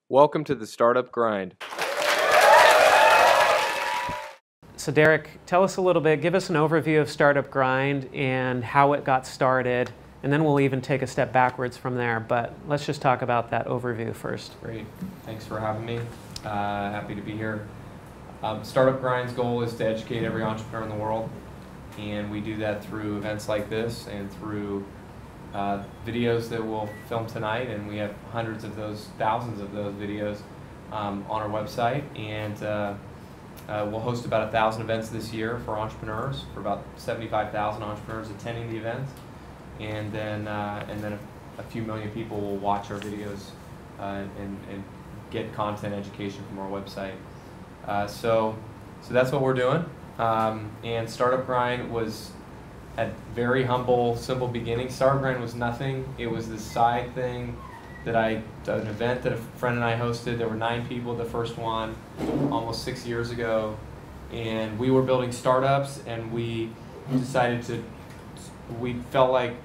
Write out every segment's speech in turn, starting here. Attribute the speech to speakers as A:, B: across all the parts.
A: Welcome to the Startup Grind.
B: So Derek, tell us a little bit, give us an overview of Startup Grind and how it got started, and then we'll even take a step backwards from there, but let's just talk about that overview first.
A: Great. Thanks for having me. Happy to be here. Startup Grind's goal is to educate every entrepreneur in the world, and we do that through events like this and through videos that we'll film tonight, and we have hundreds of those, thousands of those videos on our website, and we'll host about 1,000 events this year for entrepreneurs, for about 75,000 entrepreneurs attending the events, and then a few million people will watch our videos and get content education from our website. So that's what we're doing. And Startup Grind was at very humble, simple beginnings. Startup Grind was nothing. It was this side thing that an event that a friend and I hosted. There were 9 people at the first one, almost 6 years ago. And we were building startups, and we felt like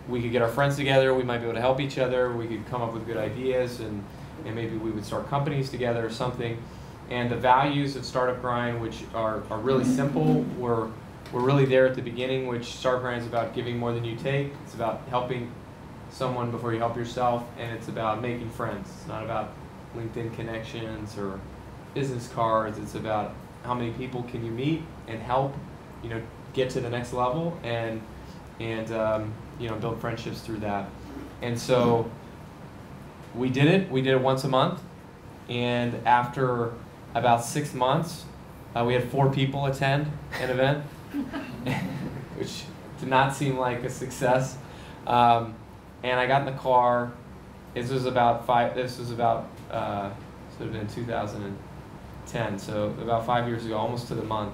A: we could get our friends together, we might be able to help each other, we could come up with good ideas, and maybe we would start companies together or something. And the values of Startup Grind, which are really simple, were really there at the beginning, which Startup Grind is about giving more than you take. It's about helping someone before you help yourself, and it's about making friends. It's not about LinkedIn connections or business cards. It's about how many people can you meet and help, get to the next level and build friendships through that. And so we did it. We did it once a month, and after about 6 months, we had 4 people attend an event, which did not seem like a success. And I got in the car. This was about sort of in 2010, so about 5 years ago, almost to the month.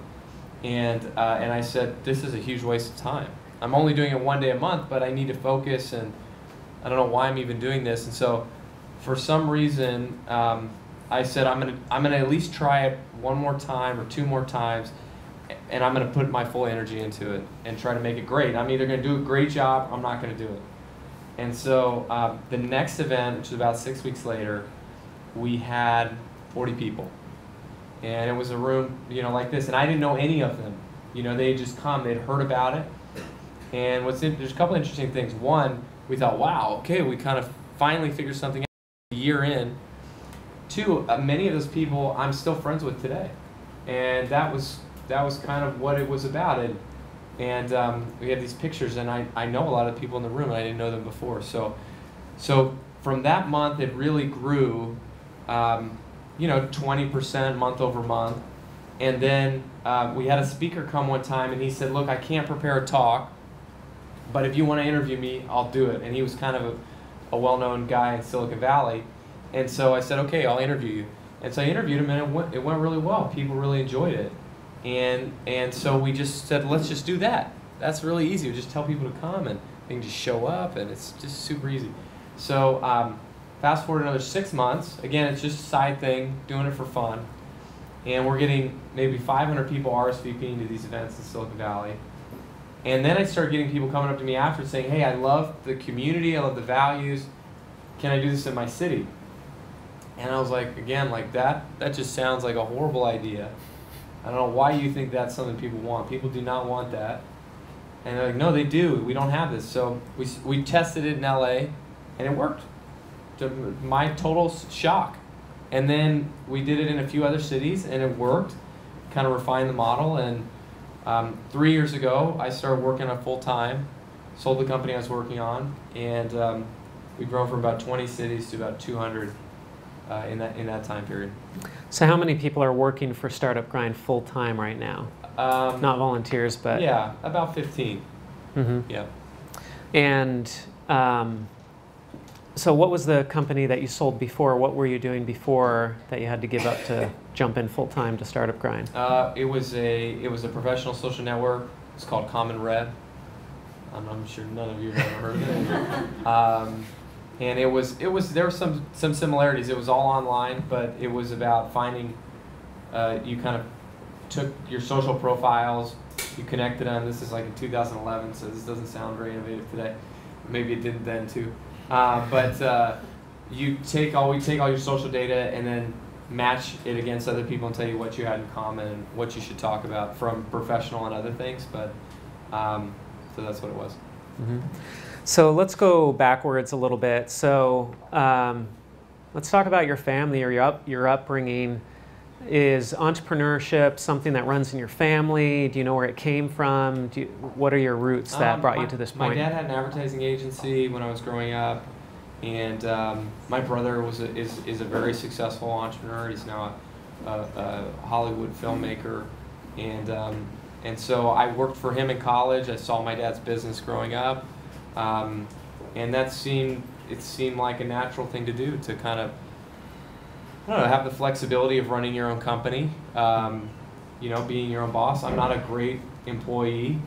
A: And I said, this is a huge waste of time. I'm only doing it 1 day a month, but I need to focus, and I don't know why I'm even doing this. And so, for some reason, I said I'm gonna at least try it 1 more time or 2 more times, and I'm gonna put my full energy into it and try to make it great. I'm either gonna do a great job, or I'm not gonna do it. And so the next event, which was about 6 weeks later, we had 40 people, and it was a room, like this, and I didn't know any of them. They had just come, they'd heard about it, and there's a couple interesting things. One, we thought, wow, okay, we kind of finally figured something out a year in. 2, many of those people I'm still friends with today, and that was kind of what it was about. And we have these pictures, and I know a lot of the people in the room, and I didn't know them before. So from that month, it really grew, 20% month over month. And then we had a speaker come one time, and he said, look, I can't prepare a talk, but if you want to interview me, I'll do it. And he was kind of a well-known guy in Silicon Valley. And so I said, okay, I'll interview you. And so I interviewed him, and it went really well. People really enjoyed it. And so we just said, let's just do that. That's really easy. We just tell people to come, and they can just show up, and it's just super easy. So fast forward another 6 months. Again, it's just a side thing, doing it for fun. And we're getting maybe 500 people RSVPing to these events in Silicon Valley. And then I started getting people coming up to me after saying, hey, I love the community, I love the values. Can I do this in my city? And I was like, again, that just sounds like a horrible idea. I don't know why you think that's something people want. People do not want that. And they're like, no, they do. We don't have this. So we tested it in LA, and it worked, to my total shock. And then we did it in a few other cities, and it worked. Kind of refined the model, and 3 years ago, I started working on it full time, sold the company I was working on, and we've grown from about 20 cities to about 200 in that time period.
B: So how many people are working for Startup Grind full time right now? Not volunteers, but...
A: Yeah, about 15.
B: Mm-hmm.
A: Yeah.
B: And so what was the company that you sold before? What were you doing before that you had to give up to jump in full time to Startup Grind?
A: It was a professional social network. It's called Common Red. I'm sure none of you have ever heard of it. And there were some similarities. It was all online, but it was about finding, you kind of took your social profiles, you connected them. This is like in 2011, so this doesn't sound very innovative today. Maybe it didn't then too. But we take all your social data and then match it against other people and tell you what you had in common and what you should talk about from professional and other things. But so that's what it was.
B: Mm-hmm. So let's go backwards a little bit. So let's talk about your family or your upbringing. Is entrepreneurship something that runs in your family? Do you know where it came from? What are your roots that brought you to this point?
A: My dad had an advertising agency when I was growing up, and my brother is a very successful entrepreneur. He's now a Hollywood filmmaker, and so I worked for him in college. I saw my dad's business growing up, and it seemed like a natural thing to do, to kind of, I don't know, have the flexibility of running your own company, being your own boss. I'm not a great employee,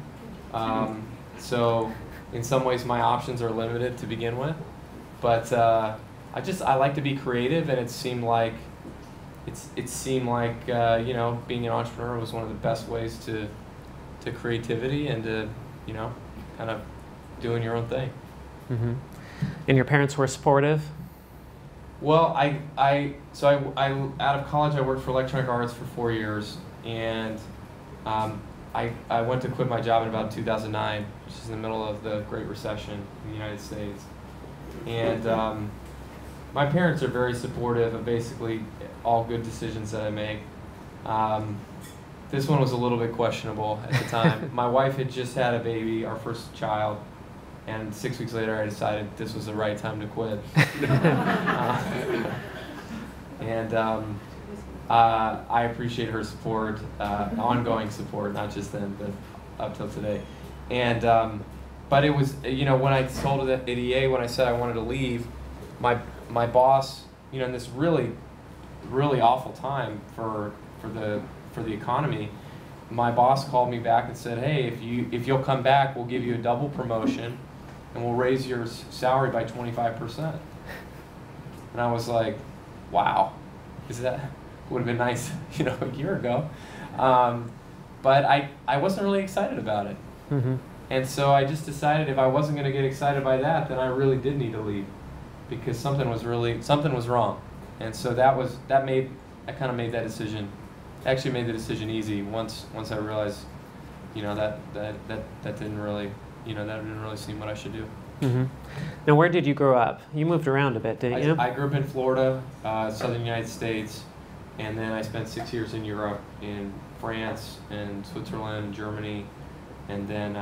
A: so in some ways my options are limited to begin with. But I like to be creative, and it seemed like being an entrepreneur was one of the best ways to creativity and to kind of doing your own thing.
B: Mm-hmm. And your parents were supportive?
A: Well, I out of college I worked for Electronic Arts for 4 years, and I went to quit my job in about 2009, which is in the middle of the Great Recession in the United States. And my parents are very supportive of basically all good decisions that I make. This one was a little bit questionable at the time. My wife had just had a baby, our first child, and 6 weeks later I decided this was the right time to quit. I appreciate her support, ongoing support, not just then, but up till today. And but it was, when I told it at EA, when I said I wanted to leave, my boss, in this really, really awful time for the economy, my boss called me back and said, "Hey, if you'll come back, we'll give you a double promotion, and we'll raise your salary by 25%. And I was like, "Wow, would have been nice, a year ago." But I wasn't really excited about it.
B: Mm-hmm.
A: And so I just decided if I wasn't going to get excited by that, then I really did need to leave, because something was wrong. And so I kind of made that decision. Actually made the decision easy once I realized, that didn't really, that didn't really seem what I should do.
B: Mm-hmm. Now, where did you grow up? You moved around a bit, didn't you?
A: I grew up in Florida, southern United States, and then I spent 6 years in Europe, in France and Switzerland and Germany, and then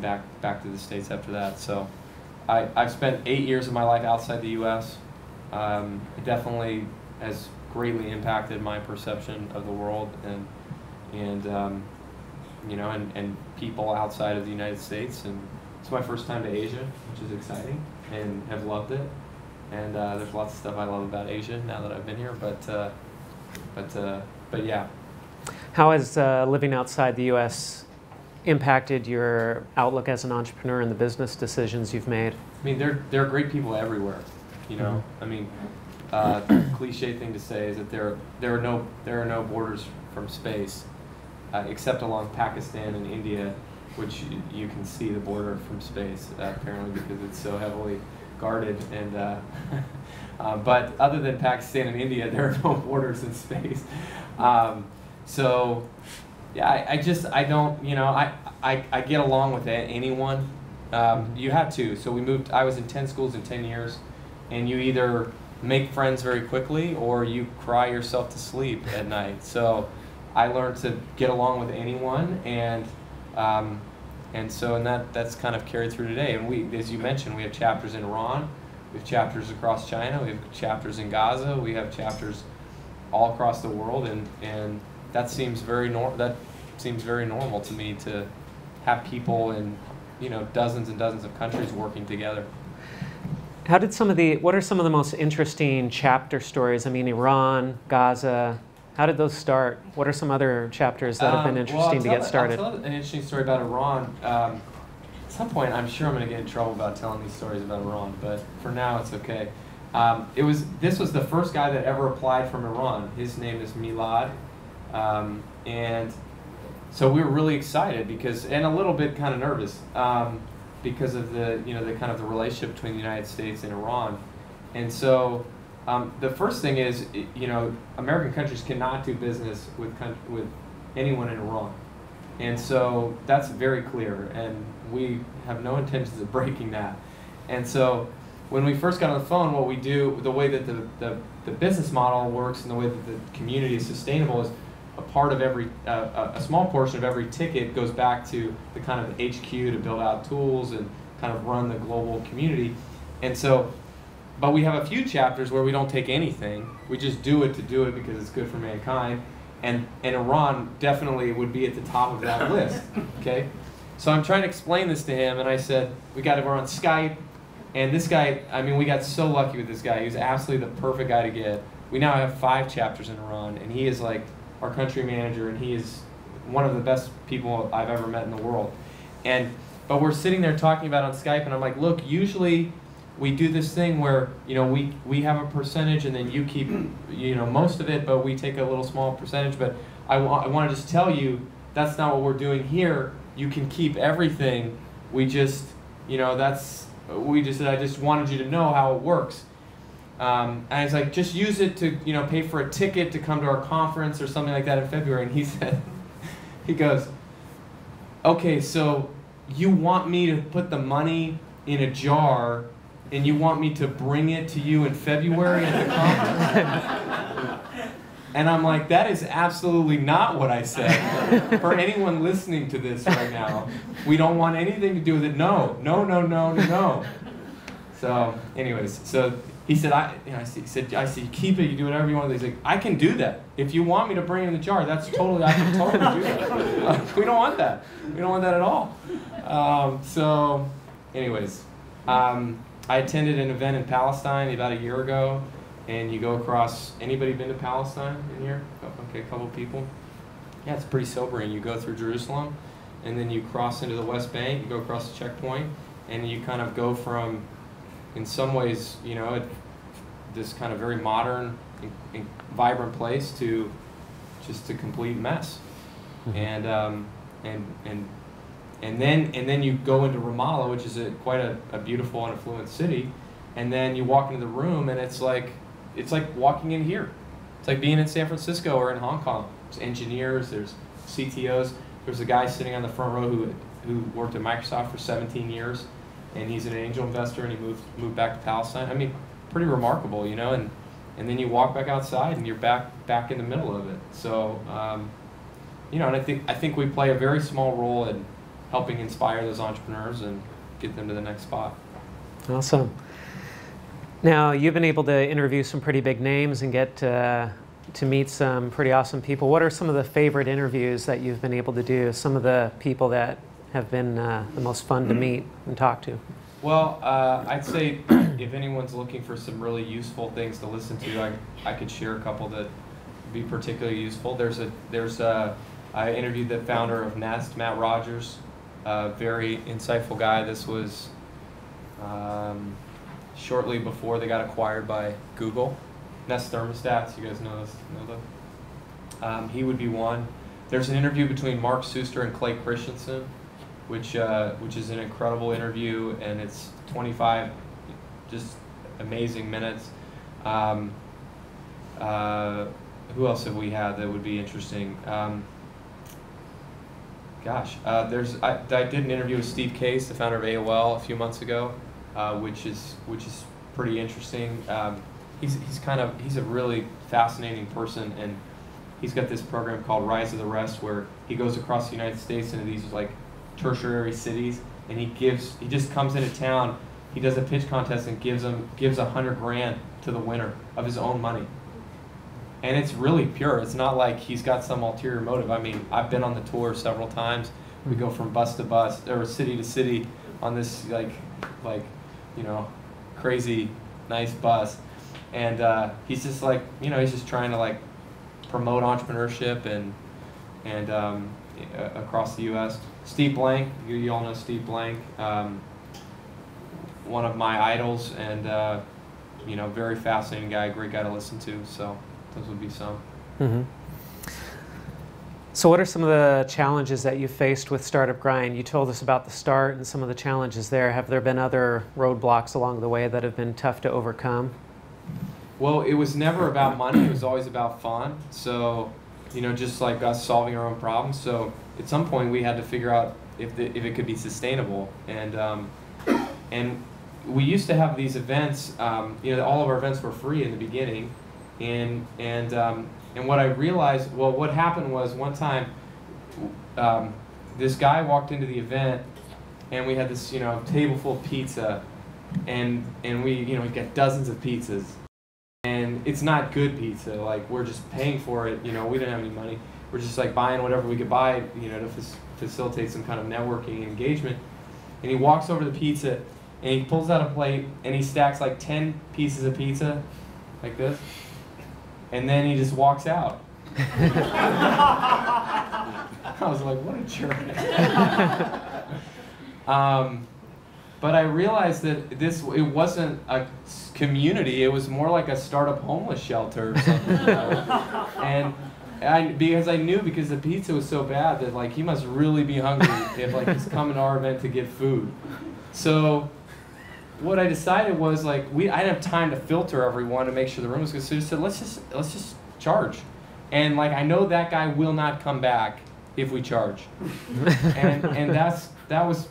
A: back to the States after that. So I've spent 8 years of my life outside the U.S. It definitely has greatly impacted my perception of the world and people outside of the United States. And it's my first time to Asia, which is exciting, and have loved it. And there's lots of stuff I love about Asia now that I've been here. But yeah.
B: How has living outside the U.S. impacted your outlook as an entrepreneur and the business decisions you've made?
A: I mean, there are great people everywhere.
B: Mm-hmm.
A: I mean, cliche thing to say is that there are no borders from space, except along Pakistan and India, which you can see the border from space apparently because it's so heavily guarded. And but other than Pakistan and India, there are no borders in space. So yeah, I don't, I get along with anyone. You have to. So I was in 10 schools in 10 years, and you either make friends very quickly or you cry yourself to sleep at night. So I learned to get along with anyone, and that's kind of carried through today. And we, as you mentioned, we have chapters in Iran, we have chapters across China, we have chapters in Gaza, we have chapters all across the world, and that seems very normal to me, to have people in dozens and dozens of countries working together.
B: What are some of the most interesting chapter stories? I mean, Iran, Gaza, how did those start? What are some other chapters that have been interesting to get started?
A: I'll tell an interesting story about Iran. At some point, I'm sure I'm going to get in trouble about telling these stories about Iran, but for now, it's okay. This was the first guy that ever applied from Iran. His name is Milad, and so we were really excited and a little bit kind of nervous because of the kind of the relationship between the United States and Iran. And so the first thing is, you know, American countries cannot do business with anyone in Iran. And so that's very clear, and we have no intentions of breaking that. And so when we first got on the phone, what we do, the way that the business model works and the way that the community is sustainable is a part of every, a small portion of every ticket goes back to the kind of HQ to build out tools and kind of run the global community. And so, but we have a few chapters where we don't take anything. We just do it to do it because it's good for mankind. And Iran definitely would be at the top of that list, okay? So I'm trying to explain this to him, and I said, we're on Skype, and this guy, I mean, we got so lucky with this guy. He was absolutely the perfect guy to get. We now have 5 chapters in Iran, and he is like our country manager, and he is one of the best people I've ever met in the world. But we're sitting there talking about it on Skype, and I'm like, look, usually we do this thing where, you know, we have a percentage and then you keep, you know, most of it, but we take a little small percentage. But I want to just tell you, that's not what we're doing here. You can keep everything. We just, you know, I just wanted you to know how it works. And I was like, just use it to, you know, pay for a ticket to come to our conference or something like that in February. And he said, he goes, okay, so you want me to put the money in a jar and you want me to bring it to you in February at the conference? And I'm like, that is absolutely not what I said. For anyone listening to this right now, we don't want anything to do with it. No, no, no, no, no, no. So, anyways, so he said, I see, keep it, you do whatever you want. He's like, I can do that. If you want me to bring it in the jar, I can totally do that. We don't want that. We don't want that at all. So, anyways, I attended an event in Palestine about a year ago, and you go across, anybody been to Palestine in here? Okay, a couple people. Yeah, it's pretty sobering. You go through Jerusalem, and then you cross into the West Bank, you go across the checkpoint, and you kind of go from, in some ways, you know, this kind of very modern and vibrant place to just a complete mess. Mm-hmm. And then you go into Ramallah, which is quite a beautiful and affluent city, and then you walk into the room, and it's like walking in here. It's like being in San Francisco or in Hong Kong. There's engineers, there's CTOs. There's a guy sitting on the front row who worked at Microsoft for 17 years, and he's an angel investor, and he moved back to Palestine. I mean, pretty remarkable, you know. And then you walk back outside, and you're back in the middle of it. So, you know, and I think we play a very small role in helping inspire those entrepreneurs and get them to the next spot.
B: Awesome. Now, you've been able to interview some pretty big names and get to meet some pretty awesome people. What are some of the favorite interviews that you've been able to do? Some of the people that have been the most fun to meet and talk to?
A: Well, I'd say if anyone's looking for some really useful things to listen to, I could share a couple that would be particularly useful. I interviewed the founder of Nest, Matt Rogers. Very insightful guy. This was shortly before they got acquired by Google. Nest thermostats, you guys know them? He would be one. There's an interview between Mark Suster and Clay Christensen, which is an incredible interview, and it's 25 just amazing minutes. Who else have we had that would be interesting? I did an interview with Steve Case, the founder of AOL, a few months ago, which is pretty interesting. He's a really fascinating person, and he's got this program called Rise of the Rest, where he goes across the United States into these like tertiary cities, and he just comes into town, he does a pitch contest and gives $100,000 to the winner of his own money. And it's really pure. It's not like he's got some ulterior motive. I mean, I've been on the tour several times. We go from bus to bus or city to city on this like you know, crazy nice bus, and he's just like, you know, he's just trying to like promote entrepreneurship and across the U.S. Steve Blank, you all know Steve Blank, one of my idols, and you know, very fascinating guy, great guy to listen to. So those would be some.
B: Mm-hmm. So what are some of the challenges that you faced with Startup Grind? You told us about the start and some of the challenges there. Have there been other roadblocks along the way that have been tough to overcome?
A: Well, it was never about money. It was always about fun. So, just like us solving our own problems. So at some point we had to figure out if it could be sustainable. And we used to have these events. All of our events were free in the beginning, and what I realized, what happened was one time, this guy walked into the event, and we had this, table full of pizza, and we got dozens of pizzas, and it's not good pizza. Like, we're just paying for it. We didn't have any money. We're just like buying whatever we could buy, to facilitate some kind of networking and engagement. And he walks over to the pizza, and he pulls out a plate, and he stacks like 10 pieces of pizza, like this. And then he just walks out. I was like, what a jerk. But I realized that it wasn't a community, it was more like a startup homeless shelter or something. Because the pizza was so bad that like he must really be hungry if like he's coming to our event to get food. So what I decided was like I didn't have time to filter everyone to make sure the room was good. So I just said let's just charge, and like I know that guy will not come back if we charge, and that was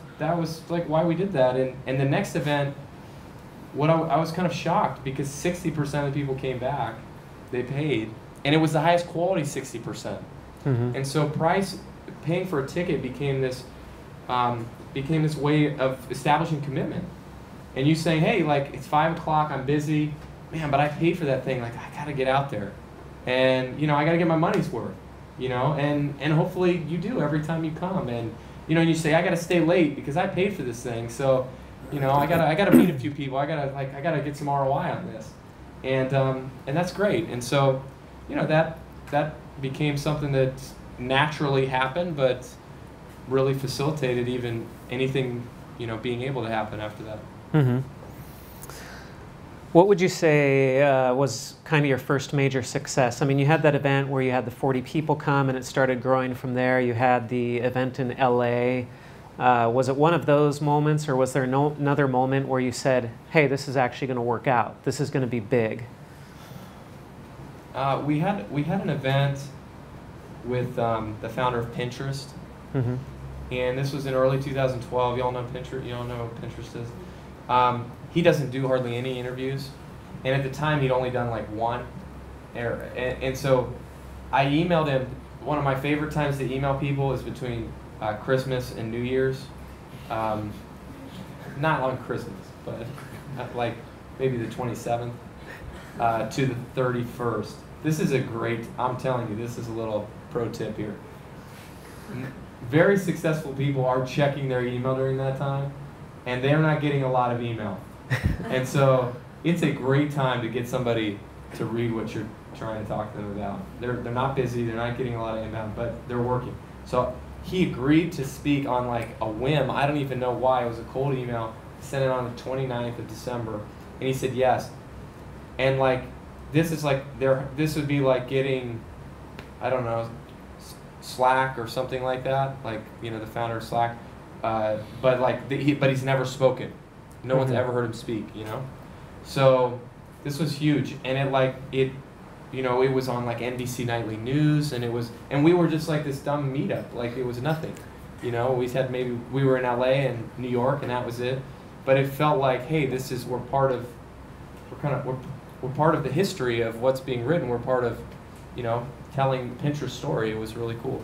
A: like why we did that. And the next event, I was kind of shocked because 60% of the people came back, they paid, and it was the highest quality 60%.
B: Mm-hmm.
A: And so paying for a ticket became this way of establishing commitment. And you saying, hey, like, it's 5 o'clock, I'm busy, man, but I paid for that thing, like, I gotta get out there. And, I gotta get my money's worth, and hopefully you do every time you come. And, you say, I gotta stay late because I paid for this thing, so, I gotta meet a few people, I gotta get some ROI on this. And that's great. And so, that became something that naturally happened, but really facilitated even anything, being able to happen after that.
B: Mm-hmm. What would you say was kind of your first major success? I mean, you had that event where you had the 40 people come and it started growing from there. You had the event in LA. Was it one of those moments, or was there another moment where you said, hey, this is actually going to work out? This is going to be big?
A: We had an event with the founder of Pinterest.
B: Mm-hmm.
A: And this was in early 2012. Y'all know Pinterest? Y'all know what Pinterest is? He doesn't do hardly any interviews, and at the time he'd only done like one. And so I emailed him. One of my favorite times to email people is between Christmas and New Year's. Not on Christmas, but like maybe the 27th to the 31st. This is I'm telling you, this is a little pro tip here. Very successful people are checking their email during that time, and they're not getting a lot of email. And so it's a great time to get somebody to read what you're trying to talk to them about. They're not busy, they're not getting a lot of inbound, but they're working. So he agreed to speak on like a whim. I don't even know why. It was a cold email. Sent it on the 29th of December, and he said yes. And like this would be like getting, I don't know, Slack or something like that, like the founder of Slack, but he's never spoken. No one's ever heard him speak, So this was huge, and it was on like NBC Nightly News, and we were just like this dumb meetup, like it was nothing, we were in LA and New York, and that was it. But it felt like, hey, we're part of the history of what's being written. We're part of, telling Pinterest's story. It was really cool.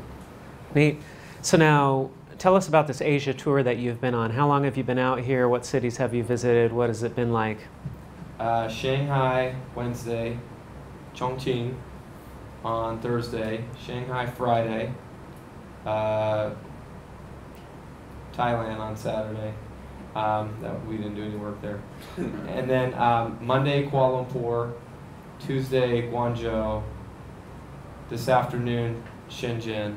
B: Neat. So now, tell us about this Asia tour that you've been on. How long have you been out here? What cities have you visited? What has it been like?
A: Shanghai Wednesday, Chongqing on Thursday, Shanghai Friday, Thailand on Saturday. We didn't do any work there. And then Monday, Kuala Lumpur, Tuesday, Guangzhou, this afternoon, Shenzhen,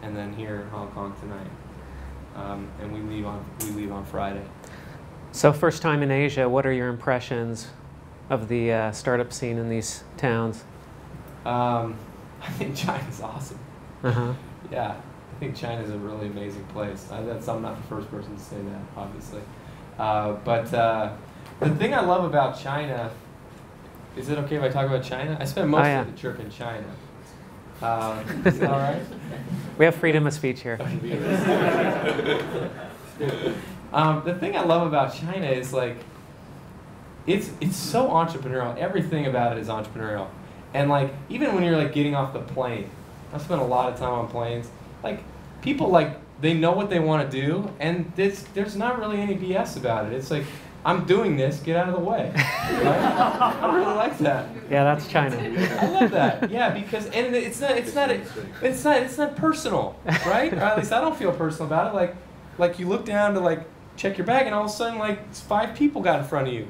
A: and then here in Hong Kong tonight. And we leave on Friday.
B: So first time in Asia, what are your impressions of the startup scene in these towns?
A: I think China's awesome.
B: Uh-huh.
A: Yeah, I think China's a really amazing place. I'm not the first person to say that, obviously. But the thing I love about China, is it okay if I talk about China? I spent most of the trip in China. Is that all right?
B: We have freedom of speech here.
A: The thing I love about China is like, it's so entrepreneurial. Everything about it is entrepreneurial. And like, even when you're like getting off the plane, I've spent a lot of time on planes, like people like, they know what they want to do, and there's not really any BS about it. It's like, I'm doing this, get out of the way. Right? I really like that.
B: Yeah, that's China.
A: I love that. Yeah, because and it's not personal, right? Or at least I don't feel personal about it. Like you look down to like check your bag, and all of a sudden like 5 people got in front of you.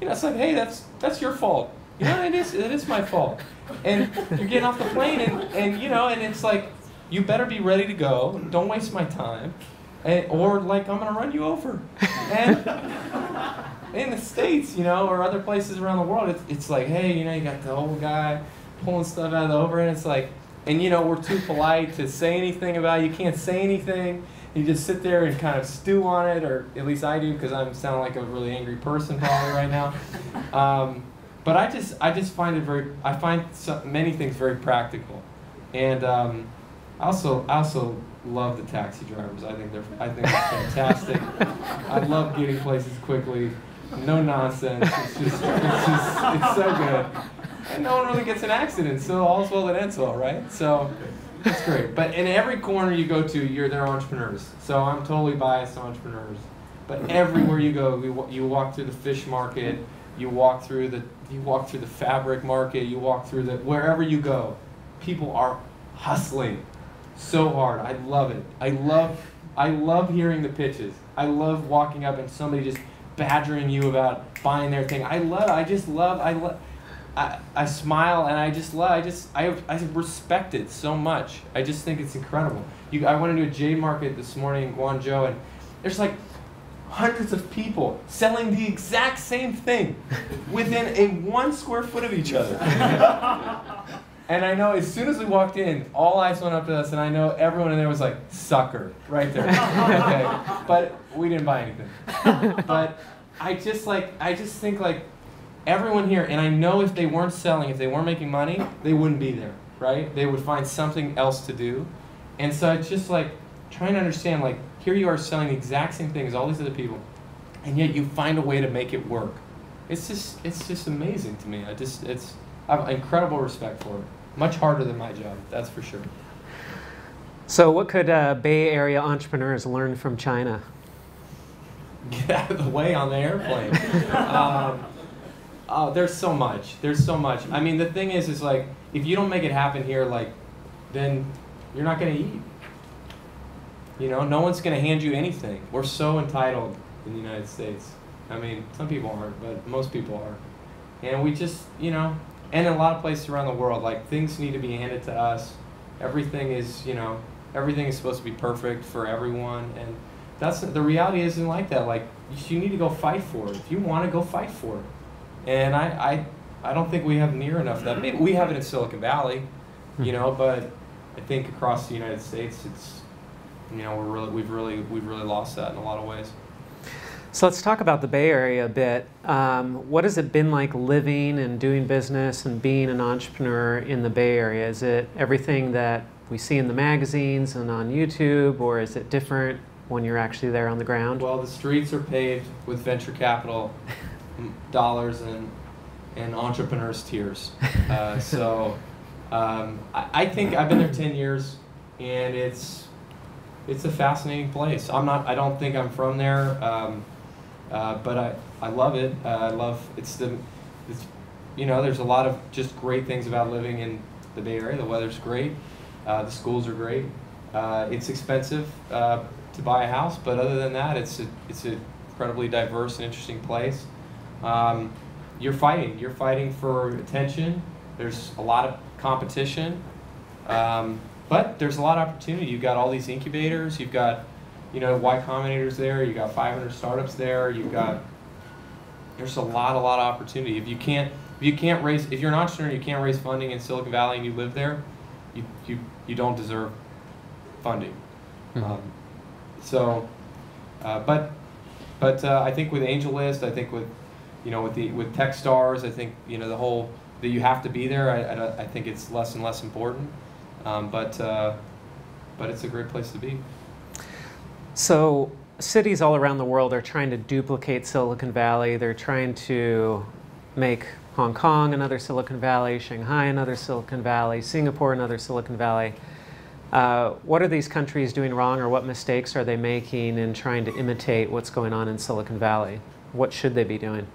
A: You know, it's like, hey, that's your fault. You know, it is my fault. And you're getting off the plane, and you know, and it's like, you better be ready to go. Don't waste my time. Or like, I'm gonna run you over. And in the States, you know, or other places around the world, it's like, hey, you know, you got the old guy pulling stuff out of the over, and it's like, and you know, we're too polite to say anything about it. You can't say anything. You just sit there and kind of stew on it, or at least I do, because I'm sounding like a really angry person probably right now. But I just find it I find many things very practical, and I also love the taxi drivers. I think they're fantastic. I love getting places quickly, no nonsense. It's so good, and no one really gets in accidents. So all's well that ends well, right? So it's great. But in every corner you go to, they're entrepreneurs. So I'm totally biased to entrepreneurs. But everywhere you go, you walk through the fish market, you walk through the fabric market, you walk through wherever you go, people are hustling so hard. I love it. I love hearing the pitches. I love walking up and somebody just badgering you about buying their thing. I smile, and I respect it so much. I just think it's incredible. I went into a jade market this morning in Guangzhou, and there's like hundreds of people selling the exact same thing within a 1 square foot of each other. And I know as soon as we walked in, all eyes went up to us, and I know everyone in there was like, sucker, right there. Okay? But we didn't buy anything. But I just think like everyone here, and I know if they weren't selling, if they weren't making money, they wouldn't be there, right? They would find something else to do. And so it's just like trying to understand, like, here you are selling the exact same thing as all these other people, and yet you find a way to make it work. It's just amazing to me. I have incredible respect for it. Much harder than my job, that's for sure.
B: So what could Bay Area entrepreneurs learn from China?
A: Get out of the way on the airplane. There's so much. I mean, the thing is like, if you don't make it happen here, like, then you're not going to eat. You know, no one's going to hand you anything. We're so entitled in the United States. I mean, some people aren't, but most people are. And we just, you know, and in a lot of places around the world, like, things need to be handed to us. Everything is, you know, everything is supposed to be perfect for everyone. And the reality isn't like that. Like, you need to go fight for it. If you want to, go fight for it. And I don't think we have near enough of that. Maybe we have it in Silicon Valley, you know, but I think across the United States, it's, you know, we've really lost that in a lot of ways.
B: So let's talk about the Bay Area a bit. What has it been like living and doing business and being an entrepreneur in the Bay Area? Is it everything that we see in the magazines and on YouTube, or is it different when you're actually there on the ground?
A: Well, the streets are paved with venture capital dollars and entrepreneurs' tears. I think I've been there 10 years, and it's a fascinating place. I don't think I'm from there, but I love it. You know, there's a lot of just great things about living in the Bay Area. The weather's great, the schools are great. It's expensive to buy a house, but other than that, it's an incredibly diverse and interesting place. You're fighting for attention. There's a lot of competition. But there's a lot of opportunity. You've got all these incubators. You've got, you know, Y Combinator's there. You've got 500 startups there. There's a lot of opportunity. If you're an entrepreneur, you can't raise funding in Silicon Valley and you live there, you don't deserve funding.
B: Mhm.
A: But I think with AngelList, I think with with TechStars, I think the whole that you have to be there. I think it's less and less important. But it's a great place to be.
B: So cities all around the world are trying to duplicate Silicon Valley. They're trying to make Hong Kong another Silicon Valley, Shanghai another Silicon Valley, Singapore another Silicon Valley. What are these countries doing wrong, or what mistakes are they making in trying to imitate what's going on in Silicon Valley? What should they be doing?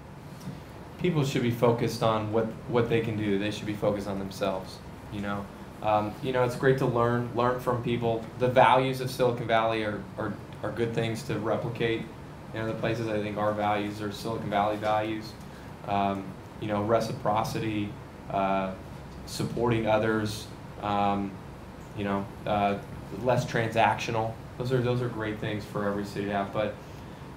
A: People should be focused on what they can do. They should be focused on themselves. It's great to learn from people. The values of Silicon Valley are good things to replicate in other places. I think our values are Silicon Valley values. Reciprocity, supporting others. Less transactional. Those are great things for every city to have. But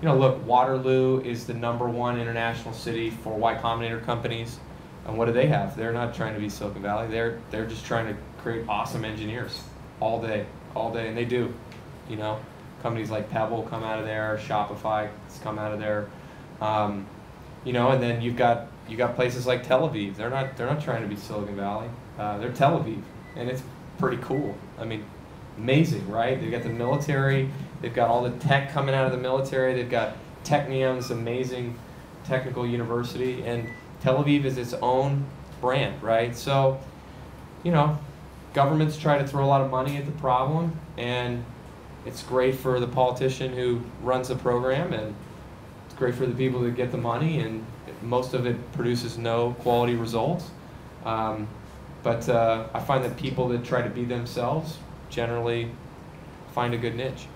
A: look, Waterloo is the #1 international city for Y Combinator companies, and what do they have? They're not trying to be Silicon Valley. They're just trying to create awesome engineers all day, and they do. Companies like Pebble come out of there, Shopify has come out of there. And then you've got places like Tel Aviv. They're not trying to be Silicon Valley. They're Tel Aviv, and it's pretty cool. I mean, amazing, right? They've got the military. They've got all the tech coming out of the military. They've got Technium's amazing technical university, and Tel Aviv is its own brand, right? So, governments try to throw a lot of money at the problem, and it's great for the politician who runs the program, and it's great for the people that get the money, and most of it produces no quality results. But I find that people that try to be themselves generally find a good niche.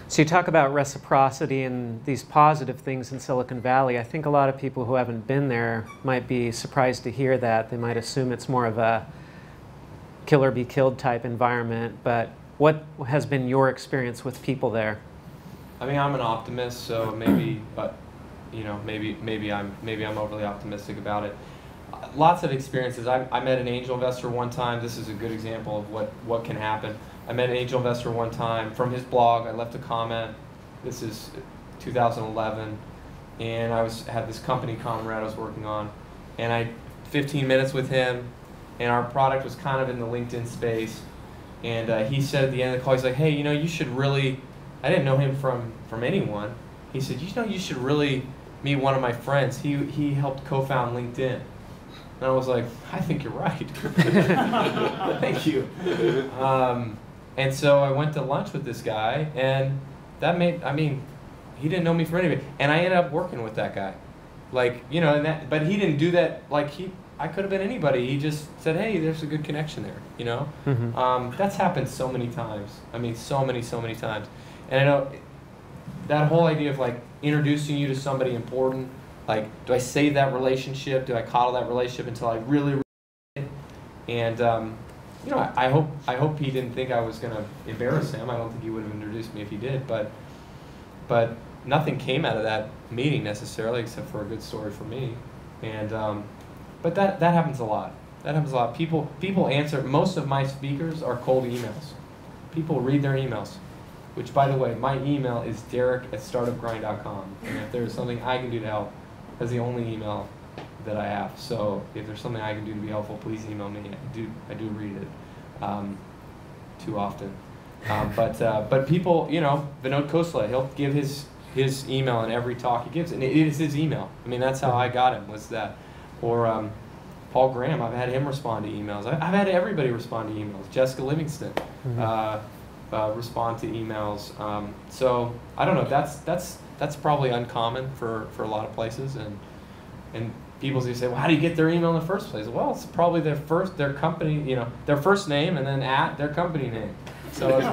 B: So you talk about reciprocity and these positive things in Silicon Valley. I think a lot of people who haven't been there might be surprised to hear that. They might assume it's more of a kill or be killed type environment. But what has been your experience with people there?
A: I mean, I'm an optimist, so maybe, but maybe I'm overly optimistic about it. Lots of experiences. I met an angel investor one time. This is a good example of what can happen. I met an angel investor one time from his blog. I left a comment. This is 2011, and I had this company, Comrade, I was working on, and I 15 minutes with him, and our product was kind of in the LinkedIn space, and he said at the end of the call, he's like, hey, you should really, I didn't know him from anyone. He said, you should really meet one of my friends. He helped co-found LinkedIn. And I was like, I think you're right. Thank you. And so I went to lunch with this guy, and he didn't know me from anybody. And I ended up working with that guy. But he didn't do that, I could have been anybody. He just said, hey, there's a good connection there,
B: Mm-hmm.
A: That's happened so many times. I mean, so many times. And I know that whole idea of introducing you to somebody important, do I save that relationship? Do I coddle that relationship until I really and I hope he didn't think I was going to embarrass him. I don't think he would have introduced me if he did, but nothing came out of that meeting necessarily except for a good story for me. And but that happens a lot. That happens a lot. People answer. Most of my speakers are cold emails. People read their emails. Which, by the way, my email is derek@startupgrind.com. And if there's something I can do to help, that's the only email that I have. So if there's something I can do to be helpful, please email me. I do read it too often. But people, Vinod Khosla, he'll give his email in every talk he gives, and it is his email. I mean, that's how I got him, was that. Or Paul Graham, I've had him respond to emails. I've had everybody respond to emails. Jessica Livingston. Mm-hmm. Respond to emails. So I don't know. That's probably uncommon for a lot of places, and people say, well, how do you get their email in the first place? Well, it's probably their company, their first name and then at their company name. So it's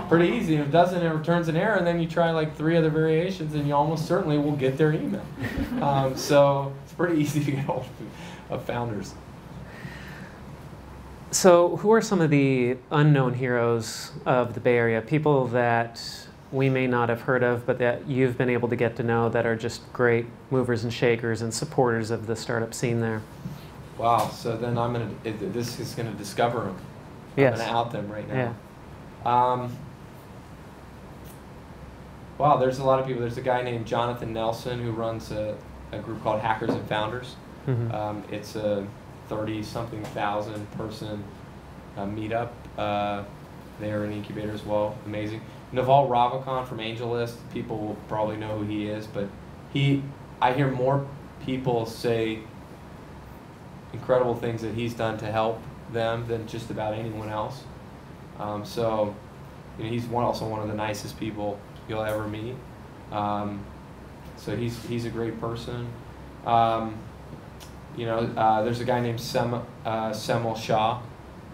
A: pretty easy. If it doesn't, it returns an error, and then you try 3 other variations, and you almost certainly will get their email. So it's pretty easy to get hold of founders.
B: So who are some of the unknown heroes of the Bay Area, people that we may not have heard of, but that you've been able to get to know, that are just great movers and shakers and supporters of the startup scene there? Wow,
A: so then this is going to discover them.
B: Yes.
A: I'm going to out them right now. Um, wow, there's a lot of people. There's a guy named Jonathan Nelson who runs a group called Hackers and Founders. It's a 30-something thousand person meetup. They're an incubator as well. Amazing. Naval Ravikant from AngelList. People will probably know who he is, but I hear more people say incredible things that he's done to help them than just about anyone else. So, he's also one of the nicest people you'll ever meet. So he's a great person. There's a guy named Semel Shah,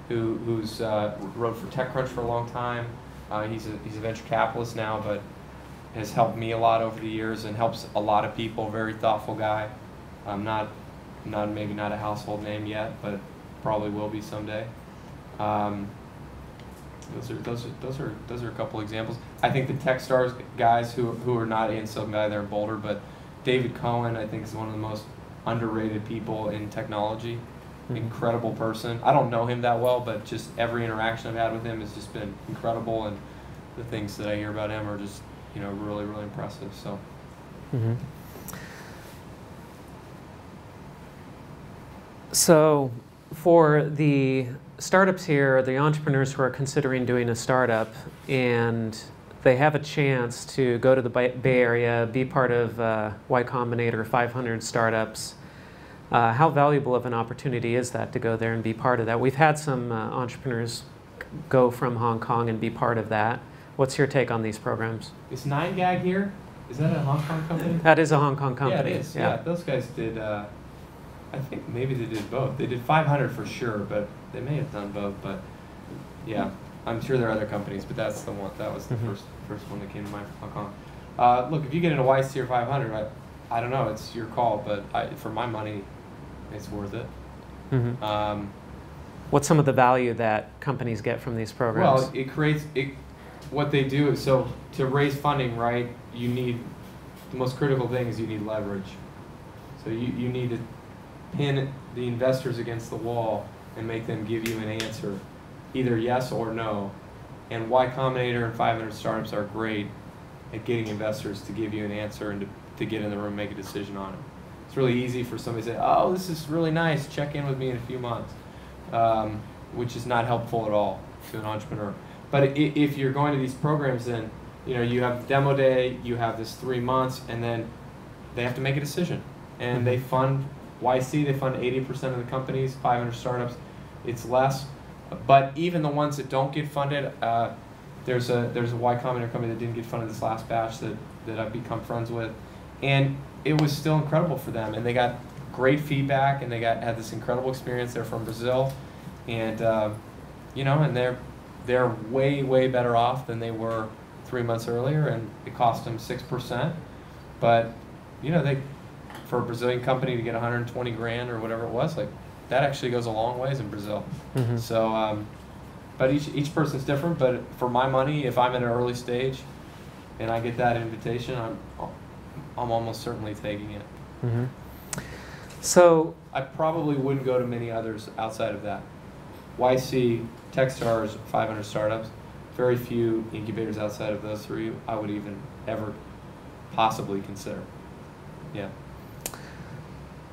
A: who's wrote for TechCrunch for a long time. He's a venture capitalist now, but has helped me a lot over the years and helps a lot of people. Very thoughtful guy. Maybe not a household name yet, but probably will be someday. Those are a couple examples. I think the TechStars guys who are not in Silicon Valley, they're in Boulder, but David Cohen I think is one of the most underrated people in technology. Incredible person. I don't know him that well, but just every interaction I've had with him has just been incredible, and the things that I hear about him are just really, really impressive. So.
B: So for the startups here, the entrepreneurs who are considering doing a startup, and they have a chance to go to the Bay Area, be part of Y Combinator 500 startups, how valuable of an opportunity is that to go there and be part of that? We've had some entrepreneurs go from Hong Kong and be part of that. What's your take on these programs?
A: Is 9gag here? Is that a Hong Kong company?
B: That is a Hong Kong company.
A: Yeah, it is. Yeah, those guys did, I think maybe they did both. They did 500 for sure, but they may have done both. But yeah, I'm sure there are other companies, but that's the one. That was the first one that came to mind from Hong Kong. Look, if you get into YC or 500, I don't know. It's your call, but for my money, it's worth it.
B: What's some of the value that companies get from these programs?
A: Well, it creates what they do is, so to raise funding, right? You need, the most critical thing is you need leverage. So you need to pin the investors against the wall and make them give you an answer, either yes or no. And Y Combinator and 500 startups are great at getting investors to give you an answer and to get in the room and make a decision on it. It's really easy for somebody to say, oh, this is really nice, check in with me in a few months, which is not helpful at all to an entrepreneur. But if you're going to these programs, then you have demo day, you have this 3 months, and then they have to make a decision. And they fund YC, they fund 80% of the companies, 500 startups, it's less. But even the ones that don't get funded, there's a Y Combinator company that didn't get funded this last batch that I've become friends with. And it was still incredible for them. And they got great feedback, and they had this incredible experience. They're from Brazil. And, and they're way, way better off than they were 3 months earlier, and it cost them 6%. But, for a Brazilian company to get 120 grand or whatever it was, like, that actually goes a long ways in Brazil. So, but each person's different. But for my money, if I'm in an early stage and I get that invitation, I'm almost certainly taking it.
B: So
A: I probably wouldn't go to many others outside of that. YC, TechStars, 500 startups, very few incubators outside of those three I would even ever possibly consider. Yeah.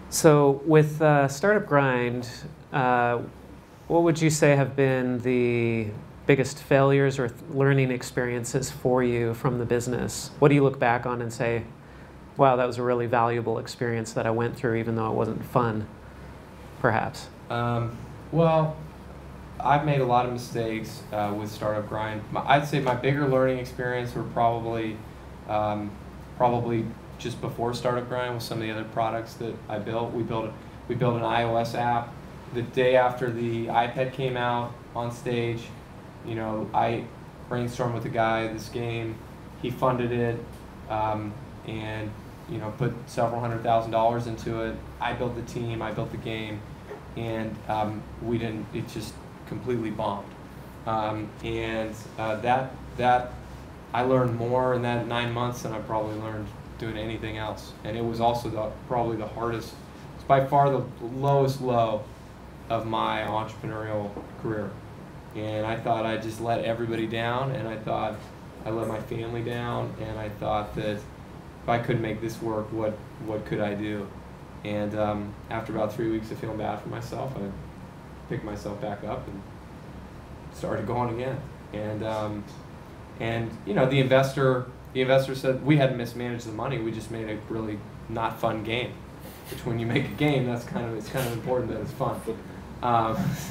B: So with Startup Grind, what would you say have been the biggest failures or learning experiences for you from the business? What do you look back on and say, wow, that was a really valuable experience that I went through, even though it wasn't fun, perhaps?
A: Well, I've made a lot of mistakes with Startup Grind. I'd say my bigger learning experience were probably just before Startup Grind with some of the other products that I built. We built an iOS app. The day after the iPad came out on stage, I brainstormed with the guy this game. He funded it, and put several $100,000 into it. I built the team, I built the game, and it just completely bombed. That I learned more in that 9 months than I probably learned doing anything else. And it was also probably the hardest. It's by far the lowest low of my entrepreneurial career. And I thought I just let everybody down, and I thought I let my family down, and I thought that if I couldn't make this work, what could I do? And after about 3 weeks of feeling bad for myself, I picked myself back up and started going again. And you know, the investor said we hadn't mismanaged the money. We just made a really not fun game. Which when you make a game, it's kind of important that it's fun.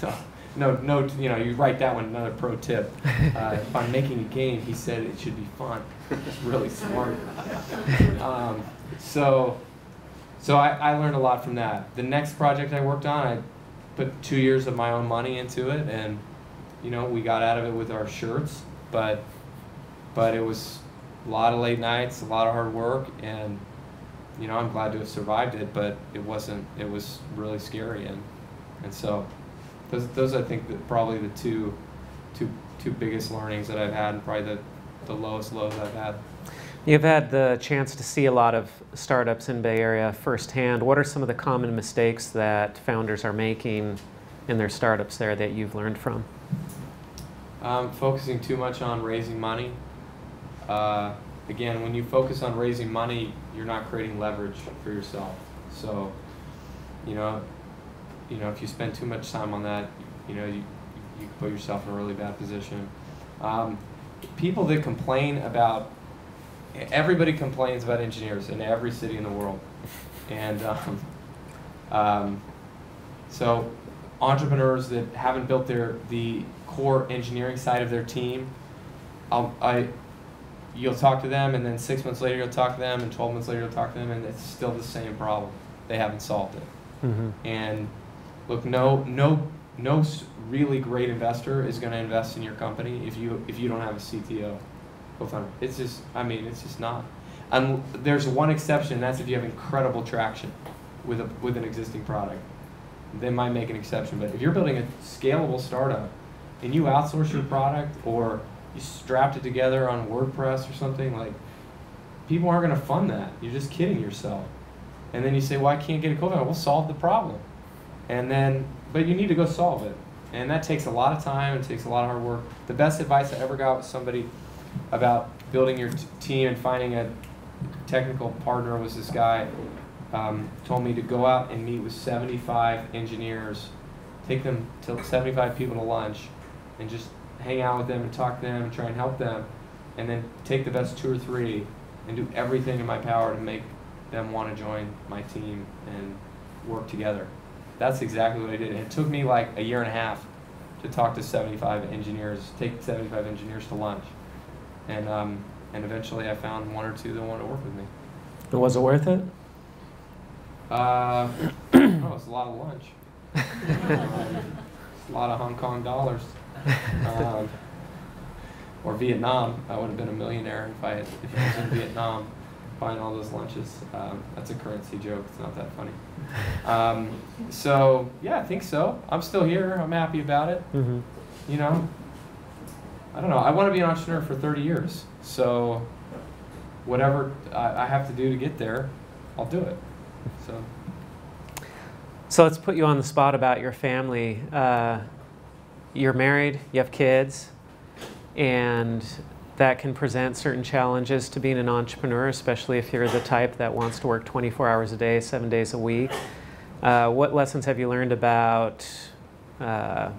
A: So no, you know, you write that one. Another pro tip: if I'm making a game, he said it should be fun. It's really smart. So I learned a lot from that. The next project I worked on, I put 2 years of my own money into it, and you know, we got out of it with our shirts, but it was a lot of late nights, a lot of hard work, and you know, I'm glad to have survived it, but it wasn't. It was really scary, and so those I think that probably the two biggest learnings that I've had, and probably the lowest lows I've had.
B: You've had the chance to see a lot of startups in Bay Area firsthand. What are some of the common mistakes that founders are making in their startups there that you've learned from?
A: Focusing too much on raising money. Again, when you focus on raising money, you're not creating leverage for yourself. So, you know, if you spend too much time on that, you know, you put yourself in a really bad position. People that complain about, everybody complains about engineers in every city in the world, and so entrepreneurs that haven't built the core engineering side of their team, you'll talk to them, and then 6 months later you'll talk to them, and 12 months later you'll talk to them, and it's still the same problem. They haven't solved it.
B: Mm-hmm.
A: And look, no really great investor is going to invest in your company if you don't have a CTO. It's just, I mean, it's just not. There's one exception, and that's if you have incredible traction with an existing product. They might make an exception, but if you're building a scalable startup and you outsource your product, or you strapped it together on WordPress or something, like, people aren't going to fund that. You're just kidding yourself. And then you say, well, I can't get a co-founder. We'll solve the problem. But you need to go solve it. And that takes a lot of time. It takes a lot of hard work. The best advice I ever got was somebody about building your team and finding a technical partner was this guy told me to go out and meet with 75 engineers, take them to 75 people to lunch, and just hang out with them and talk to them and try and help them, and then take the best 2 or 3 and do everything in my power to make them want to join my team and work together. That's exactly what I did. And it took me like a year and a half to talk to 75 engineers, take 75 engineers to lunch. And eventually I found 1 or 2 that wanted to work with me.
B: And was it worth it?
A: Oh, it's a lot of lunch. It's a lot of Hong Kong dollars. Or Vietnam. I would have been a millionaire if I was in Vietnam buying all those lunches. That's a currency joke. It's not that funny. So yeah, I think so. I'm still here. I'm happy about it.
B: Mm-hmm.
A: You know, I don't know. I want to be an entrepreneur for 30 years. So whatever I have to do to get there, I'll do it.
B: So let's put you on the spot about your family. You're married, you have kids, and that can present certain challenges to being an entrepreneur, especially if you're the type that wants to work 24 hours a day, 7 days a week. What lessons have you learned about, I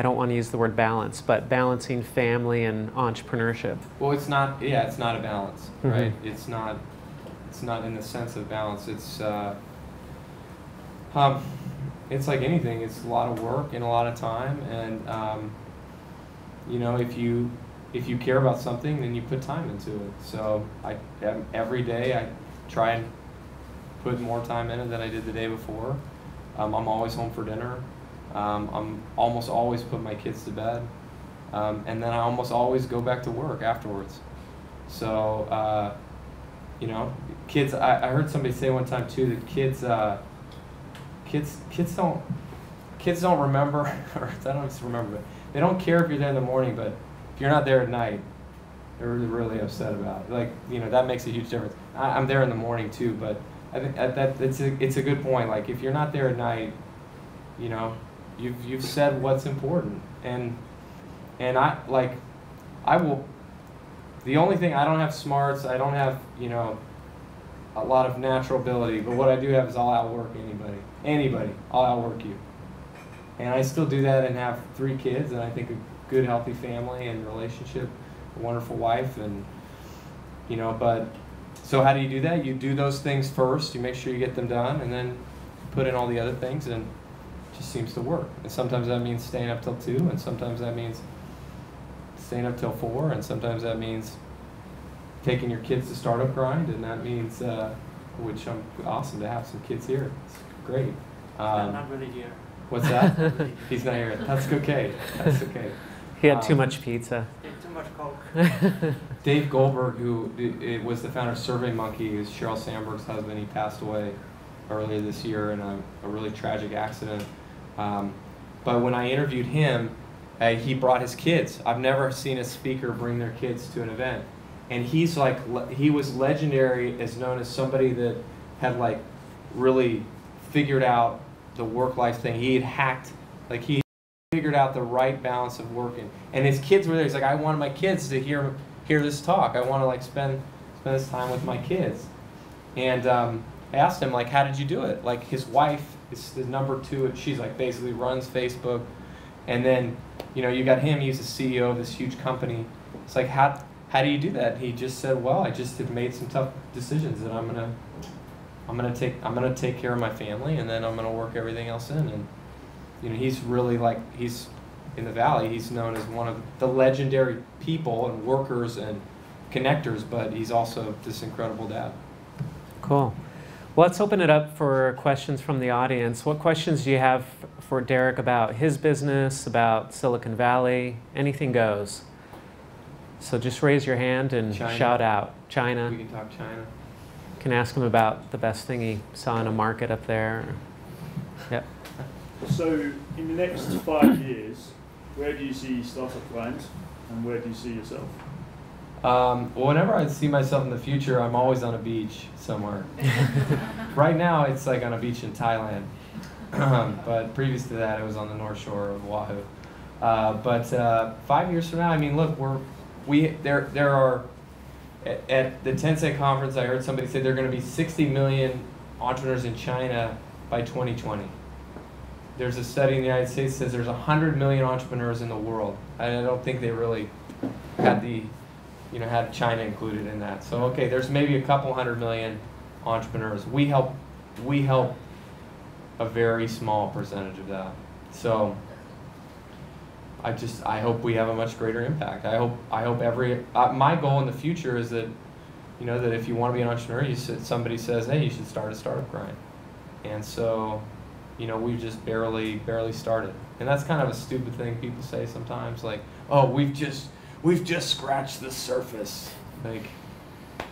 B: don't want to use the word balance, but balancing family and entrepreneurship?
A: Well, it's not a balance, right?
B: Mm-hmm.
A: It's not in the sense of balance. It's like anything. It's a lot of work and a lot of time, and you know, if you care about something, then you put time into it. So every day I try and put more time in it than I did the day before. I'm always home for dinner. I'm almost always put my kids to bed, and then I almost always go back to work afterwards. So you know, kids. I heard somebody say one time too that kids don't remember, or I don't just remember, but they don't care if you're there in the morning, but if you're not there at night, they're really upset about it. Like, you know, that makes a huge difference. I'm there in the morning too, but I think that it's a good point. Like, if you're not there at night, you know, you've said what's important, and And I will, the only thing, I don't have smarts, I don't have, you know, a lot of natural ability, but what I do have is I'll outwork anybody, I'll outwork you. And I still do that and have 3 kids, and I think a good, healthy family and relationship, a wonderful wife, and, you know, but, so how do you do that? You do those things first, you make sure you get them done, and then put in all the other things, and it just seems to work. And sometimes that means staying up till 2, and sometimes that means staying up till 4, and sometimes that means taking your kids to Startup Grind, and that means, which I'm awesome to have some kids here. It's great.
C: Not really here.
A: What's that? He's not here. That's okay. That's okay.
B: He had too much pizza.
C: Too much Coke.
A: Dave Goldberg, who was the founder of SurveyMonkey, is Sheryl Sandberg's husband. He passed away earlier this year in a really tragic accident. But when I interviewed him, he brought his kids. I've never seen a speaker bring their kids to an event. And he's like, he was legendary as known as somebody that had like really figured out the work-life thing. He had hacked, like he figured out the right balance of working. And his kids were there. He's like, I wanted my kids to hear this talk. I want to like spend this time with my kids. And I asked him like, how did you do it? Like his wife is the #2, and she's like basically runs Facebook. And then, you know, you got him. He's the CEO of this huge company. It's like, how do you do that? He just said, well, I just have made some tough decisions, and I'm gonna take care of my family, and then I'm gonna work everything else in. And you know, he's really like, he's in the Valley. He's known as one of the legendary people and workers and connectors, but he's also this incredible dad.
B: Cool. Well, let's open it up for questions from the audience. What questions do you have for Derek about his business, about Silicon Valley? Anything goes. So just raise your hand and
A: China.
B: Shout out. China.
A: We can talk China.
B: You can ask him about the best thing he saw in a market up there. Yep.
D: So in the next 5 years, where do you see Startup Grind, and where do you see yourself?
A: Well, whenever I see myself in the future, I'm always on a beach somewhere. Right now, it's like on a beach in Thailand. But previous to that, it was on the North Shore of Oahu. But 5 years from now, I mean, look, there are, at the Tencent conference, I heard somebody say there are going to be 60 million entrepreneurs in China by 2020. There's a study in the United States that says there's 100 million entrepreneurs in the world. I don't think they really had China included in that. So okay, there's maybe a couple 100 million entrepreneurs. We help a very small percentage of that. So I hope we have a much greater impact. I hope my goal in the future is that, you know, that if you want to be an entrepreneur, somebody says, hey, you should start a Startup Grind. And so, you know, we've just barely started. And that's kind of a stupid thing people say sometimes, like, oh, we've just scratched the surface. Like,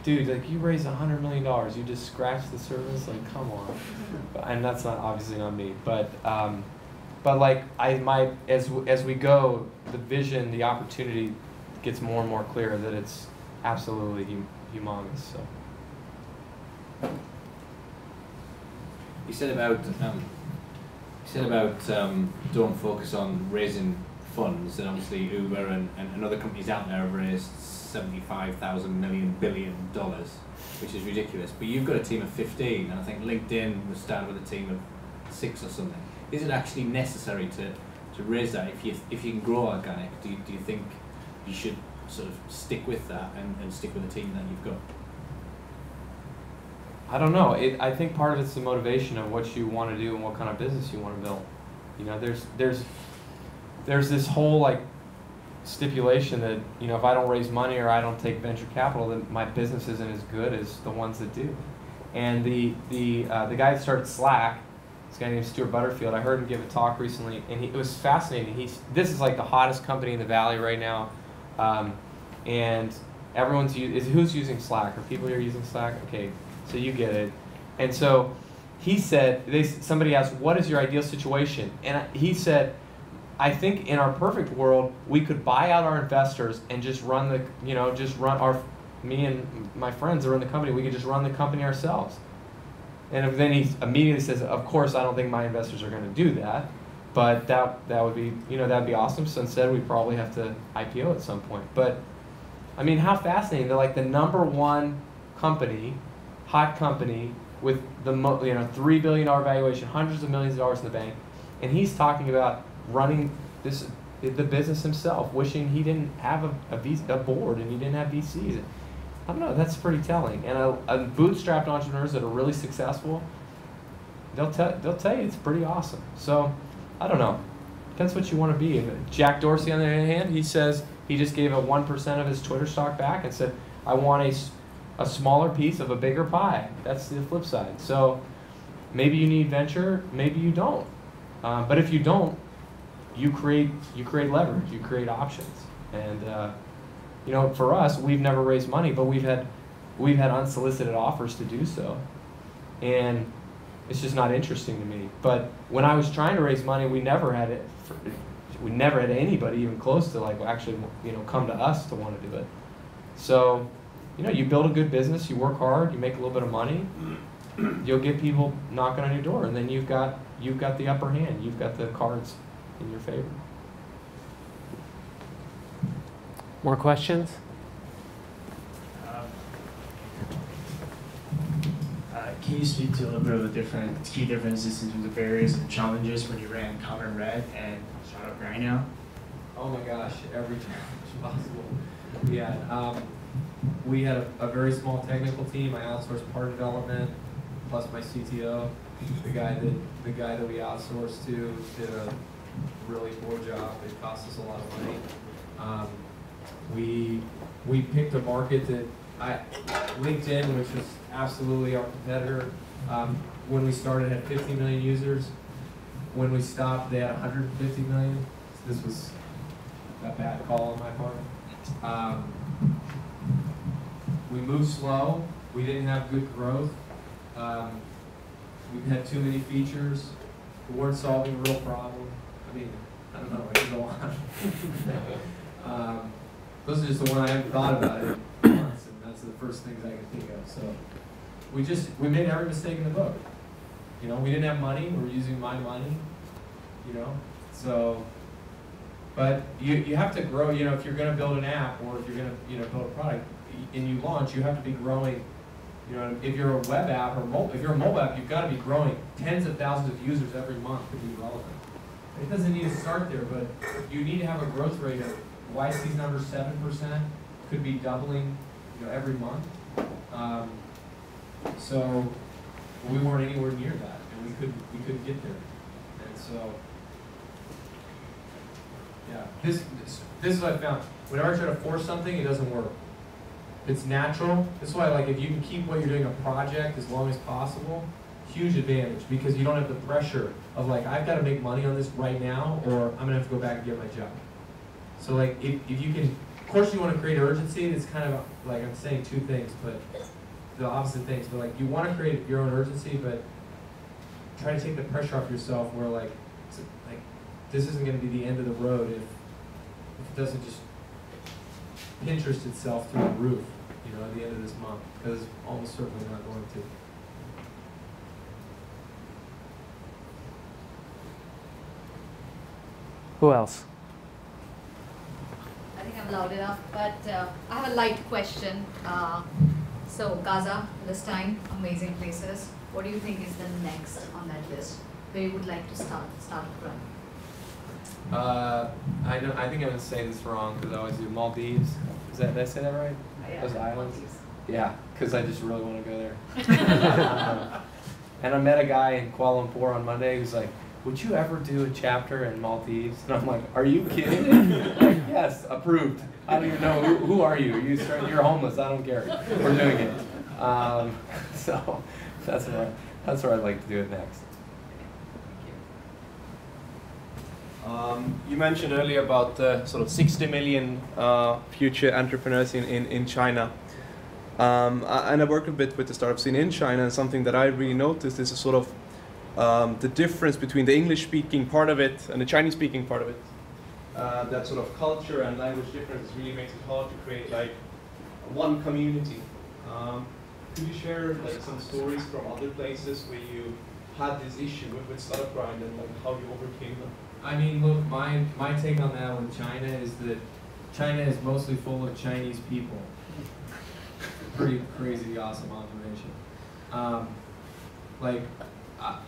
A: dude, like you raised $100 million, you just scratched the surface, like, come on. And that's obviously not me, but like as we go, the vision, the opportunity gets more and more clear that it's absolutely humongous. So.
E: You said about don't focus on raising funds, and obviously Uber and other companies out there have raised $75,000 billion, which is ridiculous. But you've got a team of 15, and I think LinkedIn was started with a team of 6 or something. Is it actually necessary to raise that? If you can grow organic, do you think you should sort of stick with that and stick with the team that you've got?
A: I don't know. I think part of it's the motivation of what you want to do and what kind of business you want to build. You know, there's this whole like stipulation that, you know, if I don't raise money or I don't take venture capital, then my business isn't as good as the ones that do. And the guy that started Slack, this guy named Stuart Butterfield, I heard him give a talk recently, and it was fascinating. This is like the hottest company in the Valley right now, and who's using Slack? Are people here using Slack? Okay, so you get it. And so he said, somebody asked, what is your ideal situation? And he said, I think in our perfect world, we could buy out our investors and just run me and my friends that are in the company, we could just run the company ourselves. And then he immediately says, of course, I don't think my investors are going to do that. But that would be, that'd be awesome. So instead, we'd probably have to IPO at some point. But I mean, how fascinating! They're like the #1 company, hot company with the $3 billion valuation, hundreds of millions of dollars in the bank, and he's talking about running the business himself, wishing he didn't have a board and he didn't have VCs. I don't know. That's pretty telling. And bootstrapped entrepreneurs that are really successful, they'll tell you it's pretty awesome. So I don't know. Depends what you want to be. And Jack Dorsey, on the other hand, he says he just gave 1% of his Twitter stock back and said, I want a smaller piece of a bigger pie. That's the flip side. So maybe you need venture, maybe you don't. But if you don't, you create leverage, you create options. And for us, we've never raised money, but we've had unsolicited offers to do so. And it's just not interesting to me. But when I was trying to raise money, we never had anybody even close to actually come to us to want to do it. So you build a good business, you work hard, you make a little bit of money, you'll get people knocking on your door, and then you've got the upper hand, you've got the cards in your favor.
B: More questions?
F: Can you speak to a little bit of the key differences in the barriers and challenges when you ran Common Red and Startup Grind now?
A: Oh my gosh, every challenge possible. We had a very small technical team. I outsourced part development, plus my CTO. The guy that we outsourced to did a really poor job. It cost us a lot of money. We picked a market that LinkedIn, which was absolutely our competitor, when we started had 50 million users. When we stopped, they had 150 million. So this was a bad call on my part. We moved slow. We didn't have good growth. We had too many features. We weren't solving a real problem. I mean, I don't know, I can go on. Those are just the one I haven't thought about it once, and that's the first things I can think of. So we made every mistake in the book. We didn't have money. We were using my money. So, but you have to grow. If you're going to build an app or if you're going to build a product and you launch, you have to be growing. If you're a web app or if you're a mobile app, you've got to be growing tens of thousands of users every month to be relevant. It doesn't need to start there, but you need to have a growth rate of YC's number 7%, could be doubling, every month. So we weren't anywhere near that, and we couldn't get there. And so, yeah, this is what I found. Whenever I try to force something, it doesn't work. It's natural. That's why, if you can keep what you're doing a project as long as possible, huge advantage, because you don't have the pressure of I've got to make money on this right now, or I'm gonna have to go back and get my job. So if you can, of course you want to create urgency. It's kind of I'm saying two things, but the opposite things. But you want to create your own urgency, but try to take the pressure off yourself. Where this isn't going to be the end of the road if it doesn't just Pinterest itself through the roof, at the end of this month, because it's almost certainly not going to.
B: Who else?
G: I think I'm loud enough, but I have a light question. So Gaza, Palestine, amazing places. What do you think is the next on that list? Where you would like to start from?
A: I think I'm gonna say this wrong because I always do Maldives. Did I say that right?
G: Yeah,
A: Those islands.
G: Maldives.
A: Yeah, because I just really want to go there. And I met a guy in Kuala Lumpur on Monday who's like, would you ever do a chapter in Maldives? And I'm like, are you kidding? Yes, approved. I don't even know, who are you? You're homeless, I don't care. We're doing it. So that's where I'd like to do it next.
H: You mentioned earlier about sort of 60 million future entrepreneurs in China. And I work a bit with the startup scene in China, and something that I really noticed is a sort of the difference between the English-speaking part of it and the Chinese-speaking part of it. That sort of culture and language difference really makes it hard to create one community. Could you share some stories from other places where you had this issue with startup grind and like how you overcame them?
A: I mean, look, my take on that with China is that China is mostly full of Chinese people. Pretty crazy, awesome observation. Like,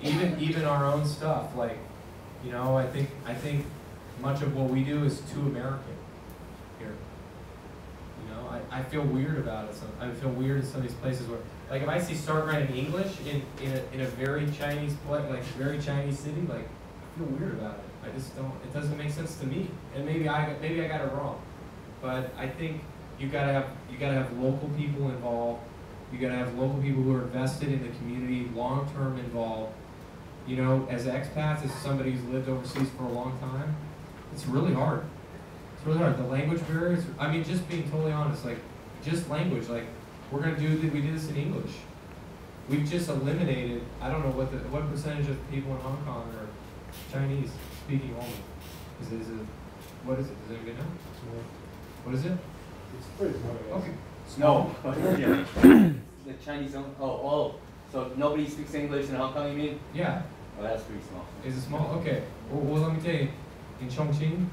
A: even our own stuff, like, you know, I think much of what we do is too American here. You know, I feel weird about it. I feel weird in some of these places where, like, if I see Start Grind in English in a very Chinese place, like very Chinese city, like, I feel weird about it. I just don't. It doesn't make sense to me. And maybe I got it wrong, but I think you gotta have local people involved. You gotta have local people who are invested in the community, long term involved. You know, as expats, as somebody who's lived overseas for a long time, it's really hard. It's really hard. The language barriers. I mean, just being totally honest, like, just language. Like, we did this in English. We've just eliminated. I don't know what percentage of people in Hong Kong are Chinese speaking only. What is it? Does anybody know? What is it?
D: It's pretty small.
A: Okay.
I: No.
D: Yeah.
I: The Chinese don't. Oh. So nobody speaks English in Hong Kong, you mean?
A: Yeah.
I: Oh, that's pretty small.
A: Is it small? Okay. Well, let me tell you, in Chongqing,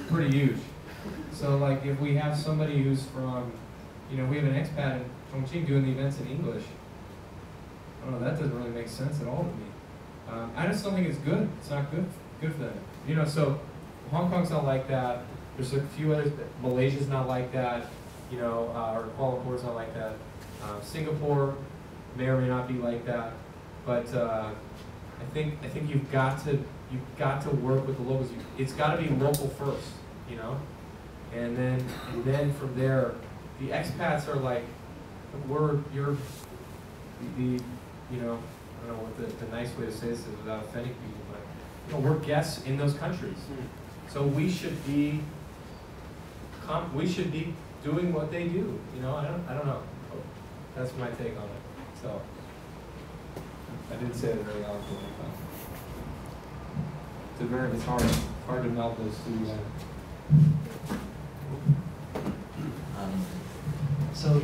A: pretty huge. So, like, if we have somebody who's from, you know, we have an expat in Chongqing doing the events in English, I don't know, that doesn't really make sense at all to me. I just don't think it's good. It's not good for them. You know, so Hong Kong's not like that. There's a few others. Malaysia's not like that. You know, or Kuala Lumpur's not like that. Singapore may or may not be like that. But I think you've got to work with the locals. It's got to be local first, you know, and then from there, the expats are like, you're the you know, I don't know what the nice way to say this is without offending people, but you know, we're guests in those countries, so we should be doing what they do. You know, I don't know. That's my take on it. So I didn't say it very eloquently, but it's hard to melt those two together.
J: So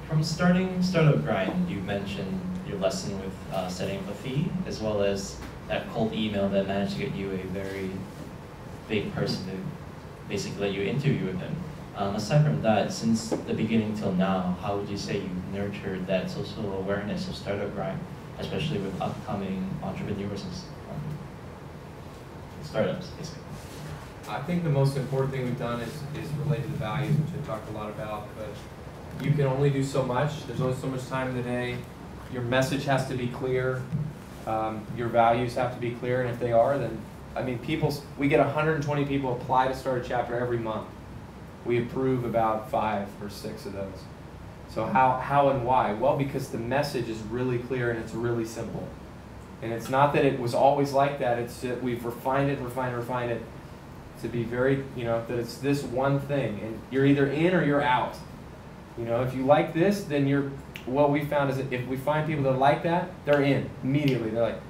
J: from starting Startup Grind, you mentioned your lesson with setting up a fee, as well as that cold email that managed to get you a very big person to basically let you interview with them. Aside from that, since the beginning till now, how would you say you've nurtured that social awareness of Startup Grind, especially with upcoming entrepreneurs and startups, basically?
A: I think the most important thing we've done is related to values, which I talked a lot about, but you can only do so much. There's only so much time in the day. Your message has to be clear. Your values have to be clear, and if they are, then, I mean, we get 120 people apply to start a chapter every month. We approve about 5 or 6 of those. So how and why? Well, because the message is really clear and it's really simple. And it's not that it was always like that, it's that we've refined it to be very, you know, that it's this one thing, and you're either in or you're out. You know, if you like this, then what we found is that if we find people that like that, they're in immediately. They're like,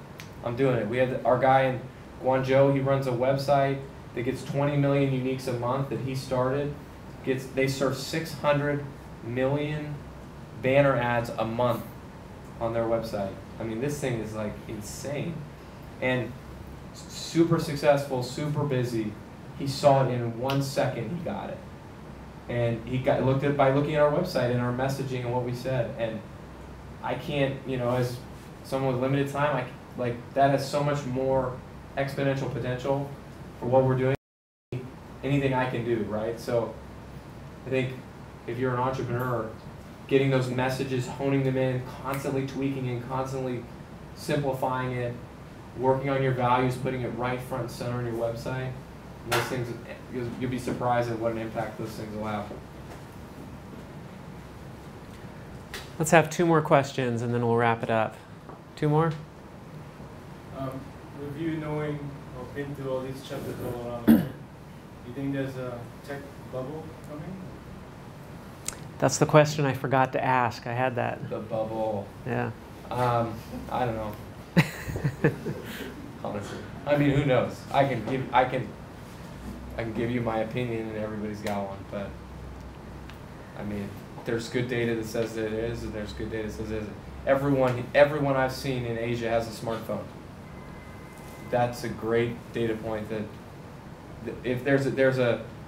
A: I'm doing it. We have our guy in Guangzhou, he runs a website that gets 20 million uniques a month that he started. They serve 600 million banner ads a month on their website. I mean, this thing is like insane. And super successful, super busy. He saw it in 1 second, he got it. And he looked at by looking at our website and our messaging and what we said. And I can't, you know, as someone with limited time, that has so much more exponential potential for what we're doing. Anything I can do, right? So I think if you're an entrepreneur, getting those messages, honing them in, constantly tweaking and constantly simplifying it, working on your values, putting it right front and center on your website, and those things, you'll be surprised at what an impact those things will have.
B: Let's have 2 more questions and then we'll wrap it up. 2 more?
K: With you knowing or been through all these chapters all around the world, do you think there's a tech bubble coming?
B: That's the question I forgot to ask. I had that.
A: The bubble.
B: Yeah.
A: I don't know. Honestly, I mean, who knows? I can give you my opinion, and everybody's got one. But I mean, there's good data that says that it is, and there's good data that says it isn't. everyone I've seen in Asia has a smartphone. That's a great data point that if there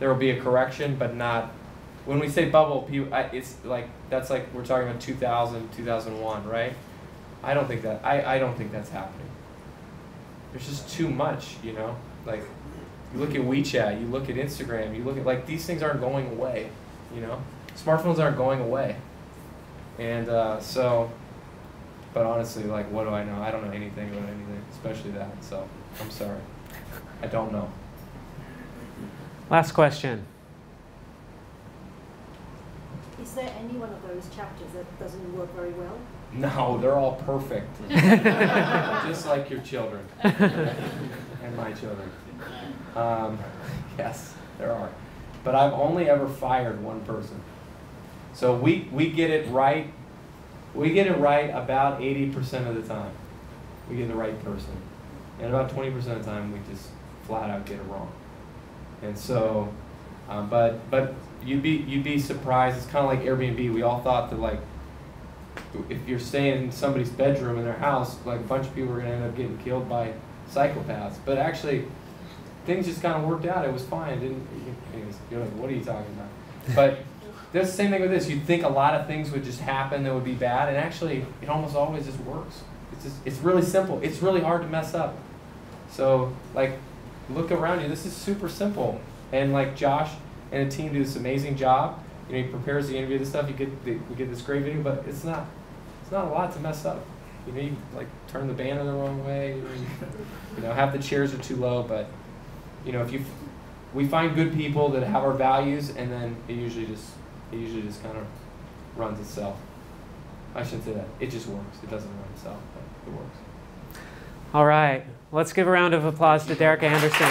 A: will be a correction, but not, when we say bubble, it's like, that's like we're talking about 2000, 2001, right? I don't think that's happening. There's just too much, you know? Like, you look at WeChat, you look at Instagram, you look at, like, these things aren't going away, you know? Smartphones aren't going away. And but honestly, like, what do I know? I don't know anything about anything, especially that, so I'm sorry. I don't know.
B: Last question.
L: Is there any one of those chapters that doesn't work very well?
A: No, they're all perfect. Just like your children. And my children. Yes, there are. But I've only ever fired one person. So we get it right. We get it right about 80% of the time. We get the right person. And about 20% of the time, we just flat out get it wrong. And so, but you'd be surprised. It's kind of like Airbnb. We all thought that, like, if you're staying in somebody's bedroom in their house, like, a bunch of people are going to end up getting killed by psychopaths. But actually, things just kind of worked out. It was fine. Anyways, you're like, what are you talking about? But there's the same thing with this. You'd think a lot of things would just happen that would be bad, and actually, it almost always just works. It's really simple. It's really hard to mess up. So, like, look around you. This is super simple. And, like, Josh and the team do this amazing job. You know, he prepares the interview, this stuff. We get this great video, but it's not a lot to mess up. You know, you like turn the banner the wrong way. You know, half the chairs are too low. But, you know, we find good people that have our values, and then it usually just kind of runs itself. I shouldn't say that. It just works. It doesn't run itself, but it works.
B: All right. Let's give a round of applause to Derek Anderson.